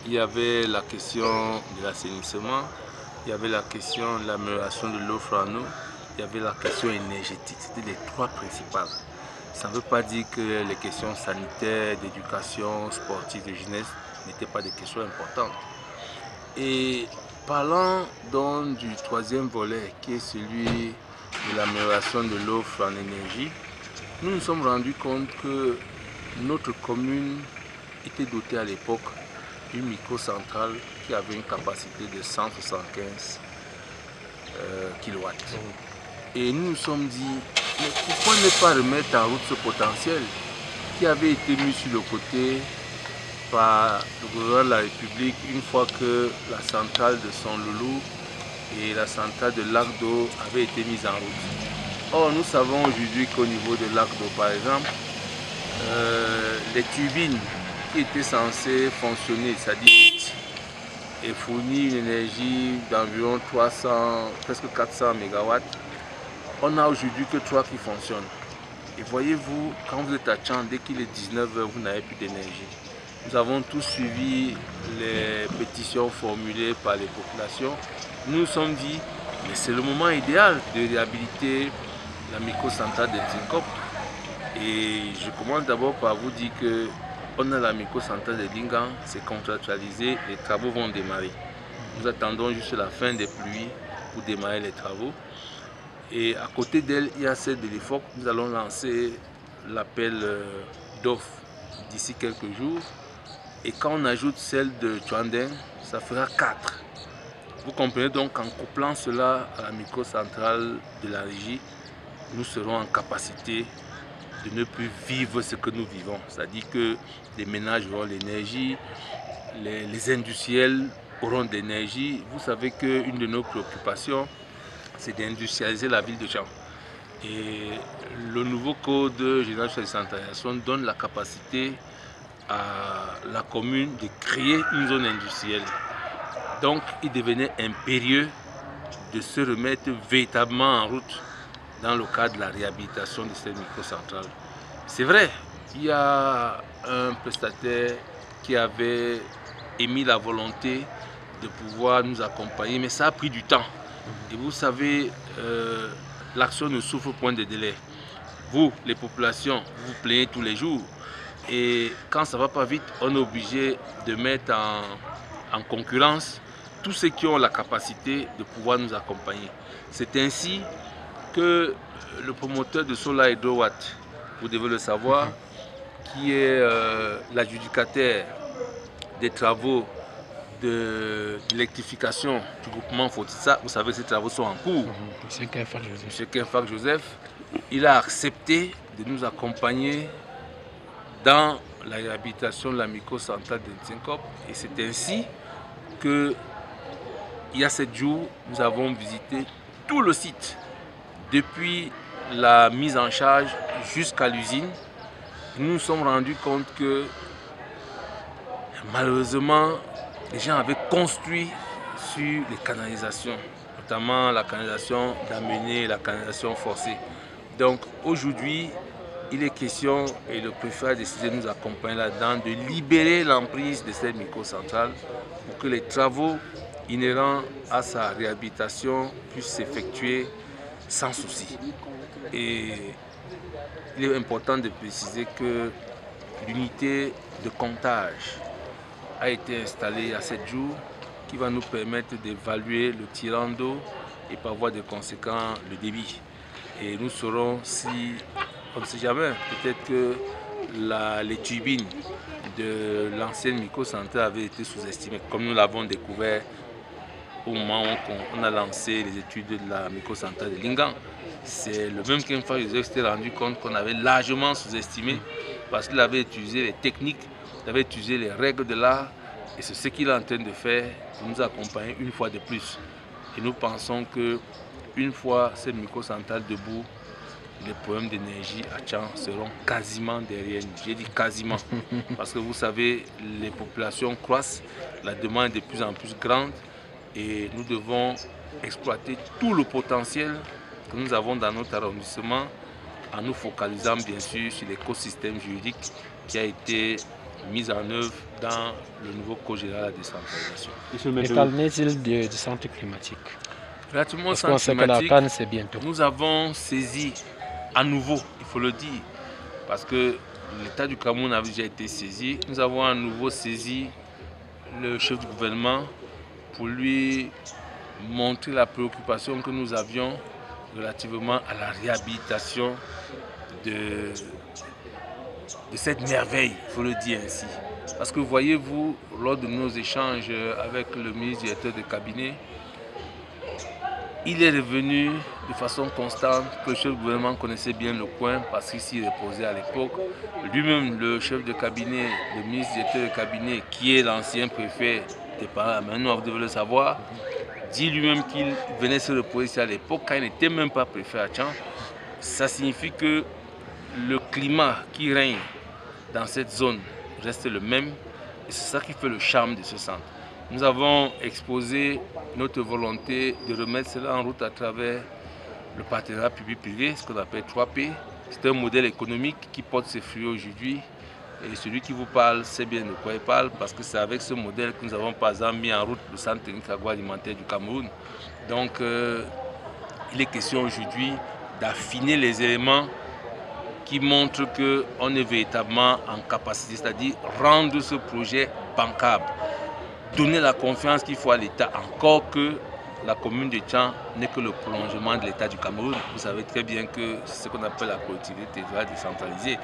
il y avait la question de l'assainissement, il y avait la question de l'amélioration de l'offre en eau, il y avait la question énergétique. C'était les trois principales. Ça ne veut pas dire que les questions sanitaires, d'éducation, sportive, de jeunesse n'étaient pas des questions importantes. Et parlant donc du troisième volet, qui est celui de l'amélioration de l'offre en énergie, nous nous sommes rendus compte que notre commune était dotée à l'époque d'une microcentrale qui avait une capacité de 175 kW. Et nous nous sommes dit, mais pourquoi ne pas remettre en route ce potentiel qui avait été mis sur le côté par le gouvernement de la République une fois que la centrale de Son Loulou et la centrale de Lac d'Eau avaient été mises en route. Or, nous savons aujourd'hui qu'au niveau de Lac d'Eau, par exemple, les turbines qui étaient censées fonctionner, c'est-à-dire vite, et fournir une énergie d'environ 300, presque 400 MW, on n'a aujourd'hui que 3 qui fonctionnent. Et voyez-vous, quand vous êtes à Tchang, dès qu'il est 19 h, vous n'avez plus d'énergie. Nous avons tous suivi les pétitions formulées par les populations. Nous nous sommes dit, mais c'est le moment idéal de réhabiliter la microcentrale de Tinkopp. Et je commence d'abord par vous dire que on a la microcentrale de Dingang, c'est contractualisé, les travaux vont démarrer. Nous attendons juste la fin des pluies pour démarrer les travaux. Et à côté d'elle, il y a celle de l'EFOC. Nous allons lancer l'appel d'offres d'ici quelques jours. Et quand on ajoute celle de Tchouandeng, ça fera 4. Vous comprenez donc qu'en couplant cela à la microcentrale de la régie, nous serons en capacité de ne plus vivre ce que nous vivons. C'est-à-dire que les ménages auront l'énergie, les industriels auront de l'énergie. Vous savez qu'une de nos préoccupations, c'est d'industrialiser la ville de Tchang. Et le nouveau code général de décentralisation donne la capacité à la commune de créer une zone industrielle. Donc il devenait impérieux de se remettre véritablement en route dans le cadre de la réhabilitation de cette microcentrale. C'est vrai, il y a un prestataire qui avait émis la volonté de pouvoir nous accompagner, mais ça a pris du temps. Et vous savez, l'action ne souffre point de délai. Vous, les populations, vous vous plaignez tous les jours. Et quand ça ne va pas vite, on est obligé de mettre en concurrence tous ceux qui ont la capacité de pouvoir nous accompagner. C'est ainsi que le promoteur de Solar Hydrowatt, vous devez le savoir, qui est l'adjudicataire des travaux d'électrification du groupement Fotissa, vous savez que ces travaux sont en cours. M. Kenfak Joseph, il a accepté de nous accompagner dans la réhabilitation de la microcentrale de Tinkopp. Et c'est ainsi que, il y a 7 jours, nous avons visité tout le site, depuis la mise en charge jusqu'à l'usine. Nous nous sommes rendus compte que malheureusement, les gens avaient construit sur les canalisations, notamment la canalisation d'amener et la canalisation forcée. Donc aujourd'hui, il est question, et le préfet a décidé de nous accompagner là-dedans, de libérer l'emprise de cette microcentrale pour que les travaux inhérents à sa réhabilitation puissent s'effectuer sans souci. Et il est important de préciser que l'unité de comptage a été installée à 7 jours qui va nous permettre d'évaluer le tirant d'eau et par voie de conséquent le débit. Et nous saurons si, on ne sait jamais, peut-être que les turbines de l'ancienne microcentrale avaient été sous-estimées, comme nous l'avons découvert au moment où on a lancé les études de la microcentrale de Lingang. C'est le même Kenfak Joseph s'était rendu compte qu'on avait largement sous-estimé parce qu'il avait utilisé les techniques, il avait utilisé les règles de l'art et c'est ce qu'il est en train de faire pour nous accompagner une fois de plus. Et nous pensons que une fois cette microcentrale debout, les problèmes d'énergie à Tchang seront quasiment derrière nous. J'ai dit quasiment parce que vous savez, les populations croissent, la demande est de plus en plus grande et nous devons exploiter tout le potentiel que nous avons dans notre arrondissement en nous focalisant bien sûr sur l'écosystème juridique qui a été mise en œuvre dans le nouveau code général de la décentralisation. Et qu'en est-il du centre climatique? Relativement au Parce qu'on centre sait que la climatique, CAN, c'est bientôt. nous avons saisi à nouveau, il faut le dire, parce que l'État du Cameroun avait déjà été saisi, nous avons à nouveau saisi le chef du gouvernement pour lui montrer la préoccupation que nous avions relativement à la réhabilitation de cette merveille, il faut le dire ainsi. Parce que voyez-vous, lors de nos échanges avec le ministre directeur de cabinet, il est revenu de façon constante que le chef du gouvernement connaissait bien le coin parce qu'il s'y reposait à l'époque. Lui-même, le chef de cabinet, le ministre directeur de cabinet, qui est l'ancien préfet des Parents, maintenant vous devez le savoir, dit lui-même qu'il venait se reposer ici à l'époque quand il n'était même pas préfet à Tchang. Ça signifie que le climat qui règne dans cette zone reste le même et c'est ça qui fait le charme de ce centre. Nous avons exposé notre volonté de remettre cela en route à travers le partenariat public-privé, ce qu'on appelle 3P. C'est un modèle économique qui porte ses fruits aujourd'hui. Et celui qui vous parle sait bien de quoi il parle, parce que c'est avec ce modèle que nous avons par exemple mis en route le centre technique agroalimentaire du Cameroun. Donc il est question aujourd'hui d'affiner les éléments qui montrent qu'on est véritablement en capacité, c'est-à-dire rendre ce projet bancable. Donner la confiance qu'il faut à l'État, encore que la commune de Tchang n'est que le prolongement de l'État du Cameroun. Vous savez très bien que c'est ce qu'on appelle la collectivité territoriale décentralisée.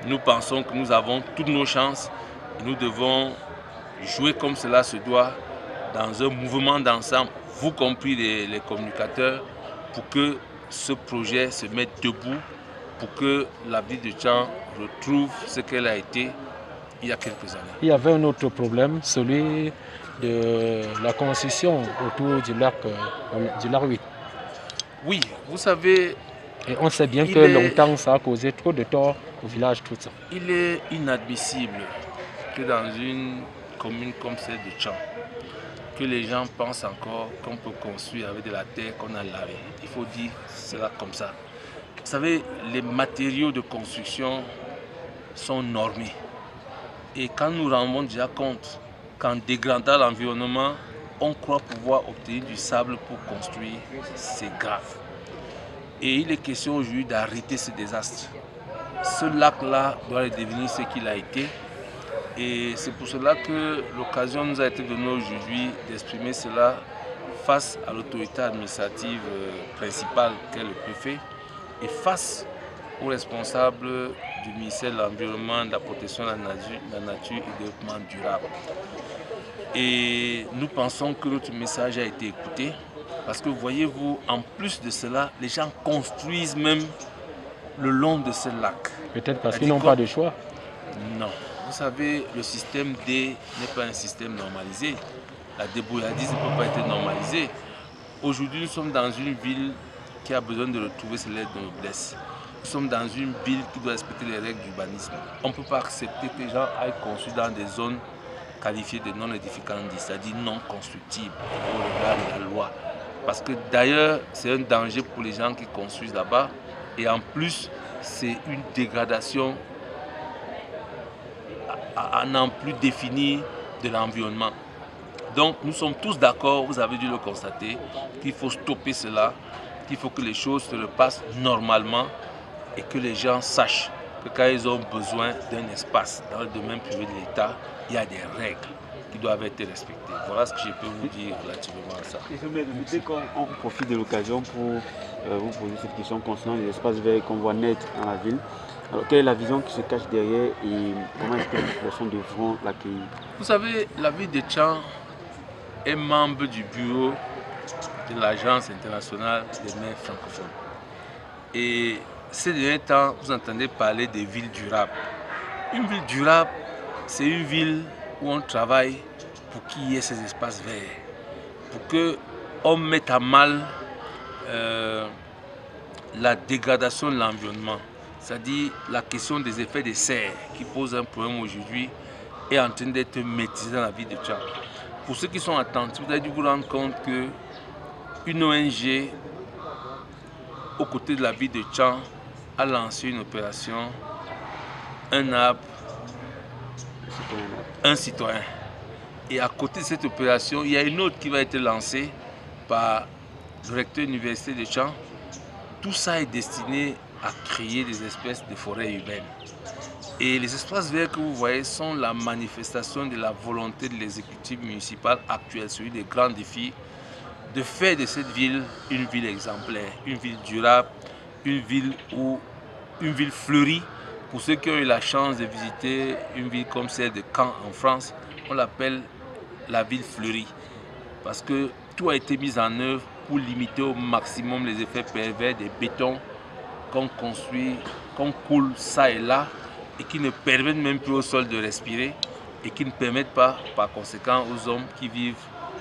Nous pensons que nous avons toutes nos chances et nous devons jouer comme cela se doit dans un mouvement d'ensemble, vous compris les communicateurs, pour que ce projet se mette debout, pour que la ville de Tchang retrouve ce qu'elle a été il y a quelques années. Il y avait un autre problème, celui de la construction autour du lac 8. Oui, vous savez... Et on sait bien que longtemps ça a causé trop de tort au village, tout ça. Il est inadmissible que dans une commune comme celle de Tchang, que les gens pensent encore qu'on peut construire avec de la terre qu'on a lavée. Il faut dire cela comme ça. Vous savez, les matériaux de construction sont normés. Et quand nous rendons déjà compte qu'en dégradant l'environnement, on croit pouvoir obtenir du sable pour construire, c'est grave. Et il est question aujourd'hui d'arrêter ce désastre. Ce lac-là doit devenir ce qu'il a été. Et c'est pour cela que l'occasion nous a été donnée aujourd'hui d'exprimer cela face à l'autorité administrative principale qu'est le préfet et face aux responsables du ministère de l'Environnement, de la protection de la nature et du développement durable. Et nous pensons que notre message a été écouté parce que voyez-vous, en plus de cela, les gens construisent même le long de ce lac. Peut-être parce qu'ils n'ont pas de choix. Non. Vous savez, le système D n'est pas un système normalisé. La débrouillardise ne peut pas être normalisée. Aujourd'hui, nous sommes dans une ville qui a besoin de retrouver ses lettres de noblesse. Nous sommes dans une ville qui doit respecter les règles d'urbanisme. On ne peut pas accepter que les gens aillent construire dans des zones qualifiées de non édificantes, c'est-à-dire non constructibles au regard de la loi. Parce que d'ailleurs, c'est un danger pour les gens qui construisent là-bas. Et en plus, c'est une dégradation à n'en plus définir de l'environnement. Donc nous sommes tous d'accord, vous avez dû le constater, qu'il faut stopper cela, qu'il faut que les choses se repassent normalement et que les gens sachent que quand ils ont besoin d'un espace dans le domaine privé de l'État, il y a des règles qui doivent être respectées. Voilà ce que je peux vous dire relativement à ça. Dès qu'on profite de l'occasion pour vous poser cette question concernant les espaces verts qu'on voit naître dans la ville. Alors, quelle est la vision qui se cache derrière et comment est-ce que les populations devront l'accueillir? Vous savez, la ville de Tchang est membre du bureau de l'Agence internationale des mers francophones. Et ces derniers temps, vous entendez parler des villes durables. Une ville durable, c'est une ville où on travaille pour qu'il y ait ces espaces verts, pour qu'on mette à mal la dégradation de l'environnement. C'est-à-dire la question des effets de serre qui pose un problème aujourd'hui est en train d'être maîtrisée dans la ville de Tchang. Pour ceux qui sont attentifs, vous avez dû vous rendre compte qu'une ONG aux côtés de la ville de Tchang a lancé une opération, un arbre un citoyen. Et à côté de cette opération, il y a une autre qui va être lancée par le recteur de l'université de Tchang. Tout ça est destiné à créer des espèces de forêts urbaines. Et les espaces verts que vous voyez sont la manifestation de la volonté de l'exécutif municipal actuel, celui des grands défis, de faire de cette ville une ville exemplaire, une ville durable, une ville fleurie. Pour ceux qui ont eu la chance de visiter une ville comme celle de Caen en France, on l'appelle la ville fleurie. Parce que tout a été mis en œuvre pour limiter au maximum les effets pervers des bétons qu'on construit, qu'on coule ça et là, et qui ne permettent même plus au sol de respirer, et qui ne permettent pas, par conséquent, aux hommes qui vivent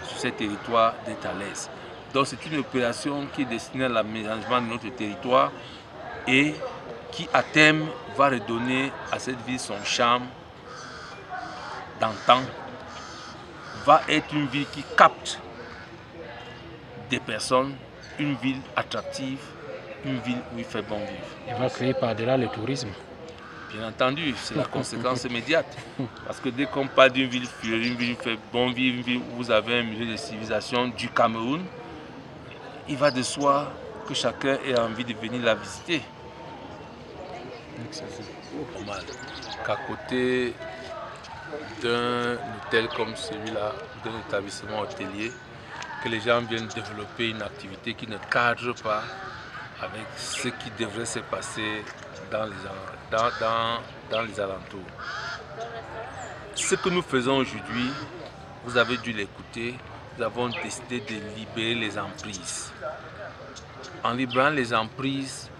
sur ces territoires d'être à l'aise. Donc c'est une opération qui est destinée à l'aménagement de notre territoire et qui, à terme, va redonner à cette ville son charme d'antan, va être une ville qui capte des personnes, une ville attractive, une ville où il fait bon vivre. Il va créer par-delà le tourisme. Bien entendu, c'est la conséquence immédiate. Parce que dès qu'on parle d'une ville fleurie, une ville où il fait bon vivre, une ville où vous avez un musée de civilisation du Cameroun, il va de soi que chacun ait envie de venir la visiter. Normal qu'à côté d'un hôtel comme celui-là, d'un établissement hôtelier, que les gens viennent développer une activité qui ne cadre pas avec ce qui devrait se passer dans les alentours. Ce que nous faisons aujourd'hui, vous avez dû l'écouter, nous avons décidé de libérer les emprises. En libérant les emprises,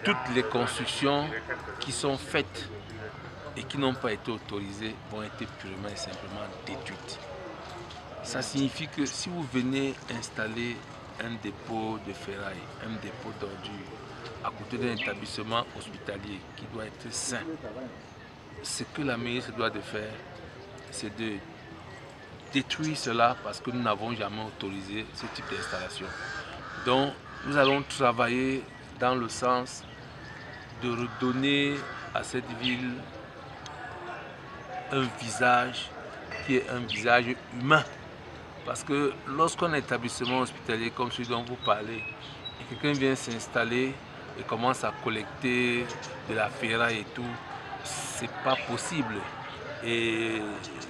toutes les constructions qui sont faites et qui n'ont pas été autorisées vont être purement et simplement détruites. Ça signifie que si vous venez installer un dépôt de ferraille, un dépôt d'ordures à côté d'un établissement hospitalier qui doit être sain, ce que la mairie se doit de faire, c'est de détruire cela parce que nous n'avons jamais autorisé ce type d'installation. Donc nous allons travailler dans le sens de redonner à cette ville un visage qui est un visage humain. Parce que lorsqu'un établissement hospitalier comme celui dont vous parlez, et quelqu'un vient s'installer et commence à collecter de la ferraille et tout, c'est pas possible. Et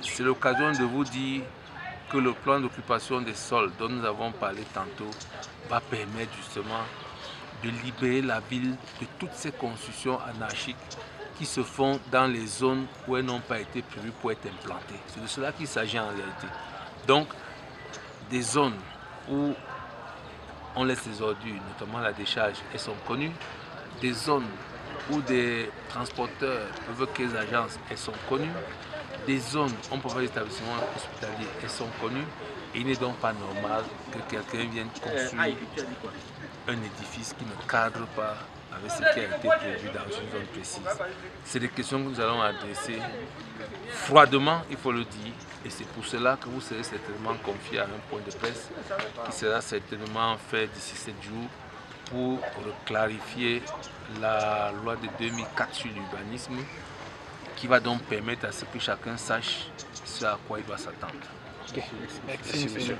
c'est l'occasion de vous dire que le plan d'occupation des sols dont nous avons parlé tantôt va permettre justement de libérer la ville de toutes ces constructions anarchiques qui se font dans les zones où elles n'ont pas été prévues pour être implantées. C'est de cela qu'il s'agit en réalité. Donc, des zones où on laisse les ordures, notamment la décharge, elles sont connues. Des zones où des transporteurs peuvent créer des agences, elles sont connues. Des zones où on peut faire des établissements hospitaliers, elles sont connues. Et il n'est donc pas normal que quelqu'un vienne construire un édifice qui ne cadre pas avec ce qui a été prévu dans une zone précise. C'est des questions que nous allons adresser froidement, il faut le dire, et c'est pour cela que vous serez certainement confié à un point de presse qui sera certainement fait d'ici 7 jours pour clarifier la loi de 2004 sur l'urbanisme qui va donc permettre à ce que chacun sache ce à quoi il doit s'attendre. Merci, monsieur.